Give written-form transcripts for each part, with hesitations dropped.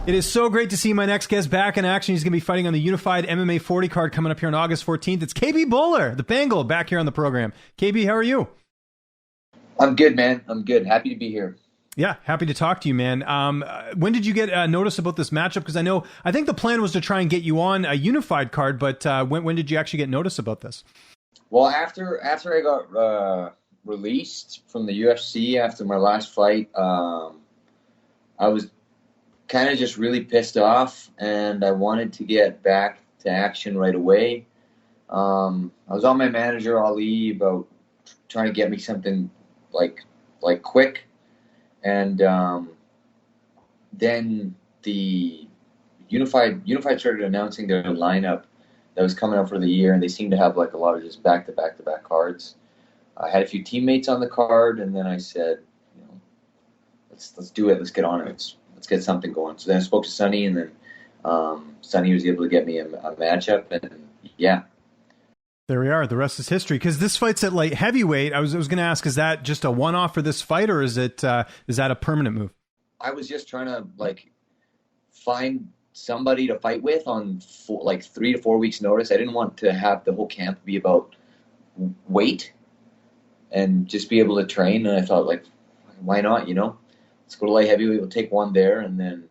It is so great to see my next guest back in action. He's going to be fighting on the Unified MMA 40 card coming up here on August 14th. It's Bhullar, the Bengal, back here on the program. KB, how are you? I'm good, man. I'm good. Happy to be here. Yeah, happy to talk to you, man. When did you get notice about this matchup? Because I think the plan was to try and get you on a Unified card, but when did you actually get notice about this? Well, after I got released from the UFC after my last fight, I was kind of just really pissed off, and I wanted to get back to action right away. I was on my manager Ali about trying to get me something like quick, and then the Unified started announcing their lineup that was coming up for the year, and they seemed to have like a lot of just back-to-back cards. I had a few teammates on the card, and then I said, let's do it. Let's get on it. Let's get something going. So then I spoke to Sonny, and then Sonny was able to get me a matchup, and yeah. There we are. The rest is history. Because this fight's at light heavyweight. I was going to ask, is that just a one-off for this fight, or is that a permanent move? I was just trying to find somebody to fight with on 3 to 4 weeks' notice. I didn't want to have the whole camp be about weight and just be able to train. And I thought, why not? Let's go to light heavyweight. We'll take one there, and then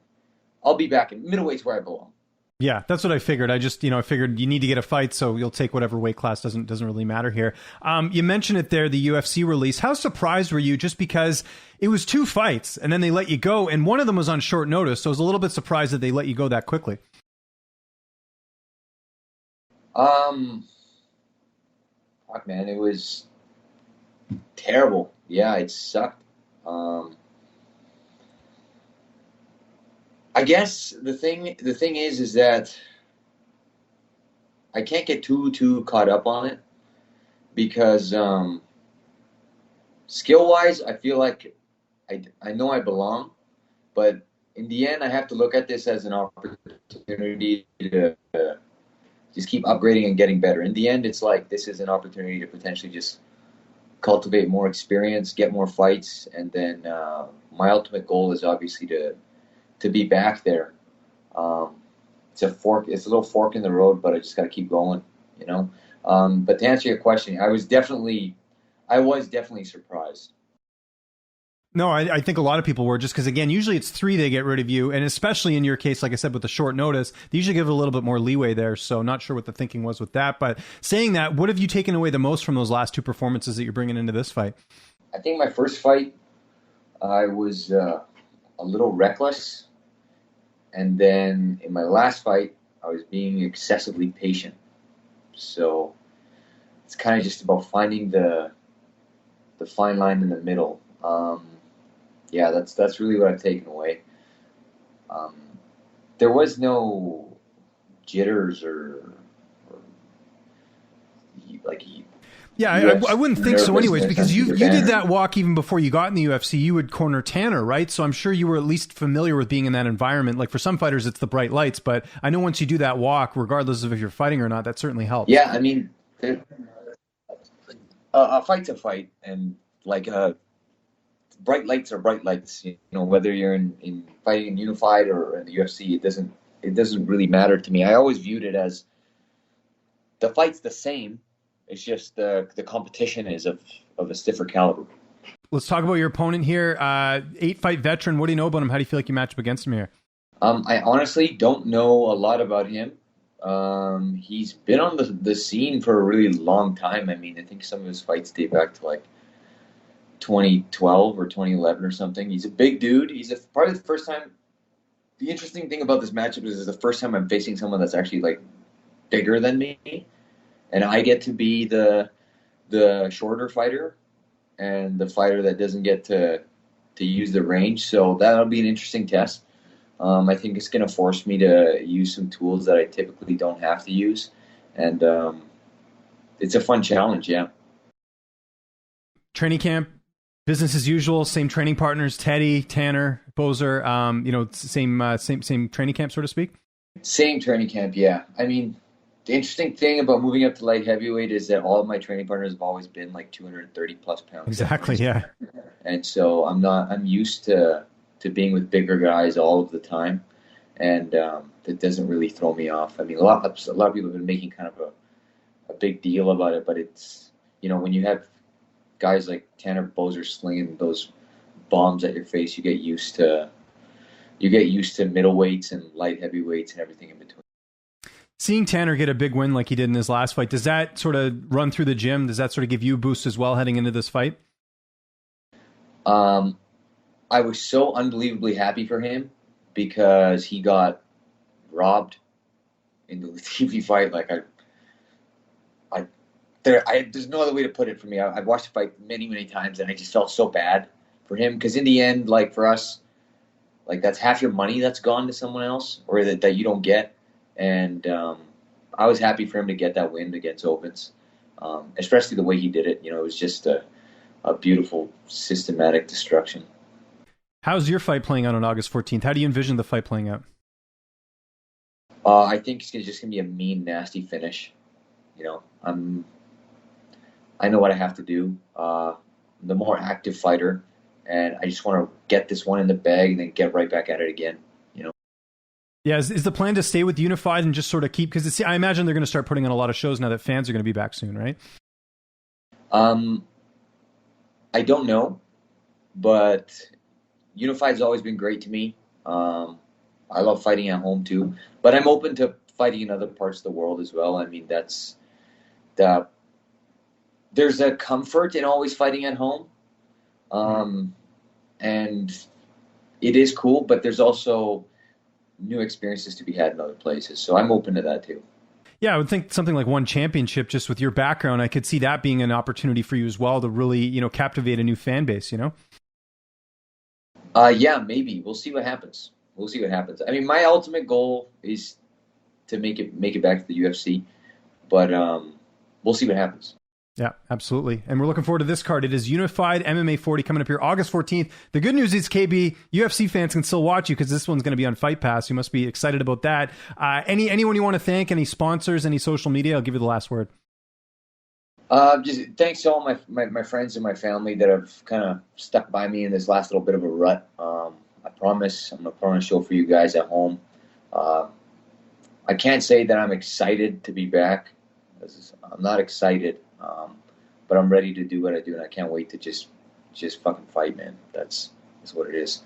I'll be back in middleweight's where I belong. Yeah, that's what I figured. I just, I figured you need to get a fight, so you'll take whatever weight class. Doesn't really matter here. You mentioned it there, the UFC release. How surprised were you? Just because it was 2 fights, and then they let you go, and one of them was on short notice, so I was a little bit surprised that they let you go that quickly. Fuck, man, it was terrible. Yeah, it sucked. I guess the thing is that I can't get too caught up on it because skill-wise, I feel like I know I belong, but in the end, I have to look at this as an opportunity to just keep upgrading and getting better. In the end, it's like this is an opportunity to potentially just cultivate more experience, get more fights, and then my ultimate goal is obviously to be back there. It's a little fork in the road, but I just got to keep going, But to answer your question, I was definitely surprised. No, I think a lot of people were, just because, again, usually it's 3 they get rid of you, and especially in your case, like I said, with the short notice, they usually give a little bit more leeway there, so not sure what the thinking was with that. But saying that, what have you taken away the most from those last 2 performances that you're bringing into this fight? I think my first fight, I was a little reckless. And then in my last fight, I was being excessively patient. So it's kind of just about finding the fine line in the middle. Yeah, that's really what I've taken away. There was no jitters or Yeah, I wouldn't think so anyways, because you did that walk even before you got in the UFC. You would corner Tanner, right? So I'm sure you were at least familiar with being in that environment. Like for some fighters, it's the bright lights, but I know once you do that walk, regardless of if you're fighting or not, that certainly helps. Yeah, I mean, a fight's a fight, and bright lights are bright lights. Whether you're in fighting in Unified or in the UFC, it doesn't really matter to me. I always viewed it as the fight's the same. It's just the competition is of a stiffer caliber. Let's talk about your opponent here. 8-fight veteran. What do you know about him? How do you feel like you match up against him here? I honestly don't know a lot about him. He's been on the scene for a really long time. I mean, I think some of his fights date back to 2012 or 2011 or something. He's a big dude. He's probably the first time. The interesting thing about this matchup is it's the first time I'm facing someone that's actually bigger than me. And I get to be the shorter fighter and the fighter that doesn't get to use the range. So that'll be an interesting test. I think it's going to force me to use some tools that I typically don't have to use. And it's a fun challenge, yeah. Training camp, business as usual, same training partners, Teddy, Tanner, Boser, same training camp, so to speak? Same training camp, yeah. I mean, the interesting thing about moving up to light heavyweight is that all of my training partners have always been 230 plus pounds. Exactly, yeah. And so I'm used to being with bigger guys all of the time. and that doesn't really throw me off. I mean, a lot of people have been making kind of a big deal about it, but it's, when you have guys like Tanner Boser slinging those bombs at your face, you get used to middleweights and light heavyweights and everything in between. Seeing Tanner get a big win like he did in his last fight, does that sort of run through the gym? Does that sort of give you a boost as well heading into this fight? I was so unbelievably happy for him because he got robbed in the TV fight. Like there's no other way to put it for me. I've watched the fight many, many times, and I just felt so bad for him because in the end, like for us, like that's half your money that's gone to someone else or that you don't get. And I was happy for him to get that win against Ovens, especially the way he did it. It was just a beautiful, systematic destruction. How's your fight playing out on August 14th? How do you envision the fight playing out? I think it's just going to be a mean, nasty finish. I know what I have to do. The more active fighter, and I just want to get this one in the bag and then get right back at it again. Yeah, is the plan to stay with Unified and just sort of keep, because I imagine they're going to start putting on a lot of shows now that fans are going to be back soon, right? I don't know, but Unified's always been great to me. I love fighting at home too, but I'm open to fighting in other parts of the world as well. I mean, there's a comfort in always fighting at home, and it is cool, but there's also new experiences to be had in other places. So I'm open to that too. Yeah, I would think something like one championship, just with your background, I could see that being an opportunity for you as well to really, captivate a new fan base, Yeah, maybe. We'll see what happens. I mean, my ultimate goal is to make it back to the UFC, but we'll see what happens. Yeah, absolutely. And we're looking forward to this card. It is Unified MMA 40 coming up here August 14th. The good news is, KB, UFC fans can still watch you because this one's going to be on Fight Pass. You must be excited about that. Anyone you want to thank, any sponsors, any social media? I'll give you the last word. Just thanks to all my friends and my family that have kind of stuck by me in this last little bit of a rut. I promise I'm going to put on a show for you guys at home. I can't say that I'm excited to be back. I'm not excited. But I'm ready to do what I do, and I can't wait to just fucking fight, man. That's what it is.